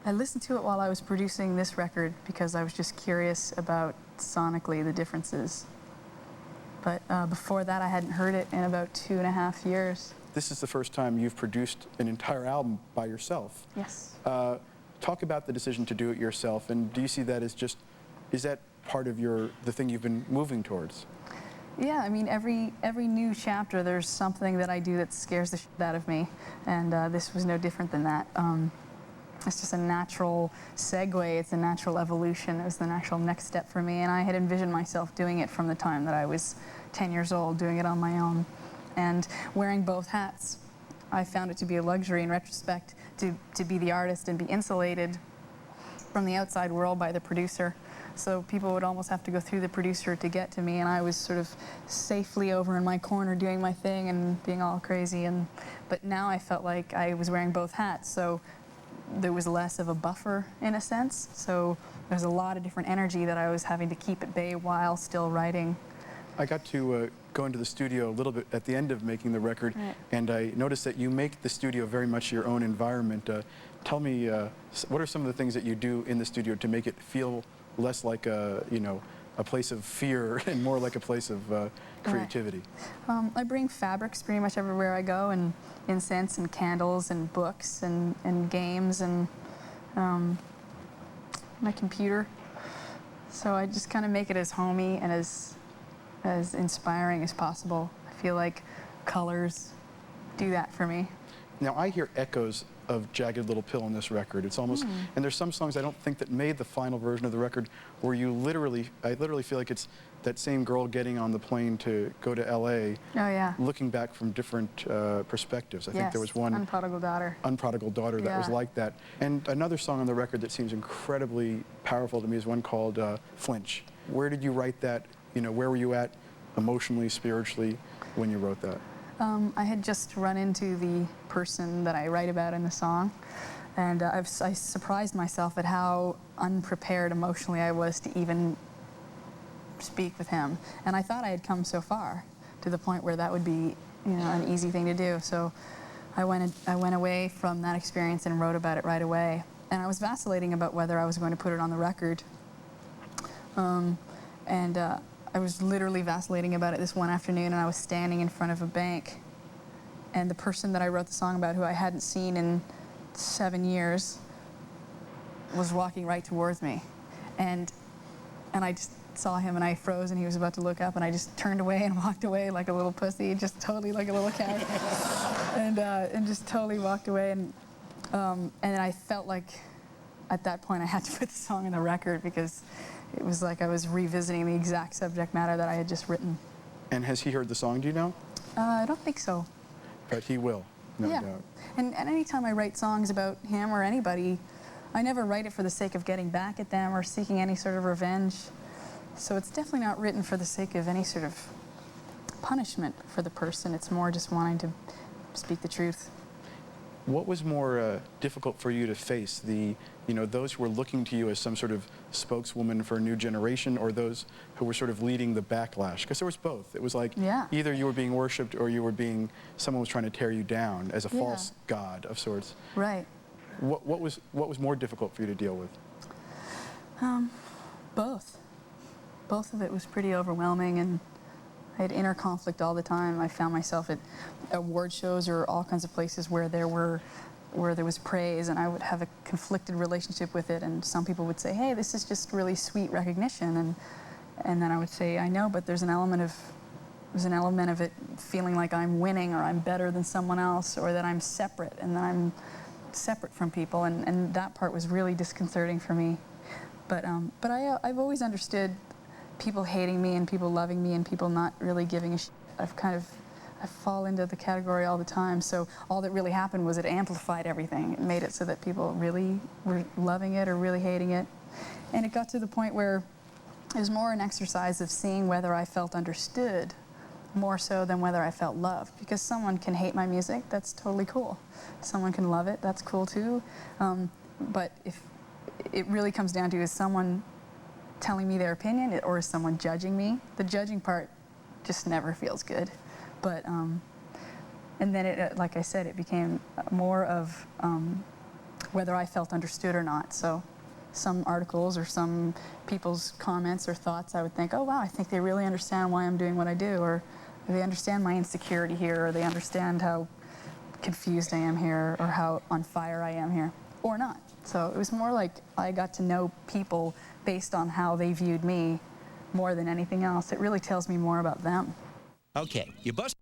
I listened to it while I was producing this record because I was just curious about sonically the differences. But before that, I hadn't heard it in about 2.5 years. This is the first time you've produced an entire album by yourself. Yes. Talk about the decision to do it yourself, and do you see that as just, is that part of the thing you've been moving towards? Yeah, I mean, every new chapter, there's something that I do that scares the shit out of me, and this was no different than that. It's just a natural segue, it's a natural evolution, it was the natural next step for me, and I had envisioned myself doing it from the time that I was 10 years old, doing it on my own. And wearing both hats, I found it to be a luxury in retrospect to be the artist and be insulated from the outside world by the producer. So people would almost have to go through the producer to get to me, and I was sort of safely over in my corner doing my thing and being all crazy. But now I felt like I was wearing both hats, so there was less of a buffer in a sense. So there's a lot of different energy that I was having to keep at bay while still writing. I got to go into the studio a little bit at the end of making the record, right. And I noticed that you make the studio very much your own environment. Tell me, what are some of the things that you do in the studio to make it feel less like a place of fear and more like a place of creativity? Right. I bring fabrics pretty much everywhere I go, and incense and candles and books and games and my computer. So I just kind of make it as homey and as inspiring as possible. I feel like colors do that for me. Now I hear echoes of Jagged Little Pill in this record. It's almost, and there's some songs I don't think that made the final version of the record where I literally feel like it's that same girl getting on the plane to go to LA. Oh yeah. Looking back from different perspectives. I Yes, think there was one Unprodigal Daughter. Unprodigal Daughter that was like that. And another song on the record that seems incredibly powerful to me is one called Flinch. Where did you write that? Where were you at emotionally, spiritually when you wrote that? I had just run into the person that I write about in the song, and I surprised myself at how unprepared emotionally I was to even speak with him. And I thought I had come so far to the point where that would be, an easy thing to do. So I went away from that experience and wrote about it right away. And I was vacillating about whether I was going to put it on the record. I was literally vacillating about it this one afternoon, and I was standing in front of a bank, and the person that I wrote the song about, who I hadn't seen in 7 years, was walking right towards me. And I just saw him, and I froze, and he was about to look up, and I just turned away and walked away like a little pussy, just totally like a little cat, and just totally walked away. And I felt like at that point I had to put the song on the record, because it was like I was revisiting the exact subject matter that I had just written. And has he heard the song, do you know? I don't think so. But he will, no doubt. And anytime I write songs about him or anybody, I never write it for the sake of getting back at them or seeking any sort of revenge. So it's definitely not written for the sake of any sort of punishment for the person. It's more just wanting to speak the truth. What was more difficult for you to face, those who were looking to you as some sort of spokeswoman for a new generation, or those who were sort of leading the backlash? Because there was both. It was like either you were being worshipped or someone was trying to tear you down as a false god of sorts. Right. What was more difficult for you to deal with? Both. Both of it was pretty overwhelming, and I had inner conflict all the time. I found myself at award shows or all kinds of places where there was praise, and I would have a conflicted relationship with it. And some people would say, "Hey, this is just really sweet recognition," and then I would say, "I know, but there's an element of it feeling like I'm winning, or I'm better than someone else, or that I'm separate, and that I'm separate from people," and that part was really disconcerting for me. But I've always understood people hating me and people loving me and people not really giving a shit. I fall into the category all the time. So all that really happened was it amplified everything. It made it so that people really were loving it or really hating it. And it got to the point where it was more an exercise of seeing whether I felt understood more so than whether I felt loved. Because someone can hate my music, that's totally cool. Someone can love it, that's cool too. But if it really comes down to, is someone telling me their opinion, or is someone judging me? The judging part just never feels good. But and then it, like I said, it became more of whether I felt understood or not. So some articles or some people's comments or thoughts, I would think, oh wow, I think they really understand why I'm doing what I do, or they understand my insecurity here, or they understand how confused I am here, or how on fire I am here, or not. So it was more like I got to know people based on how they viewed me more than anything else. It really tells me more about them. Okay, you bust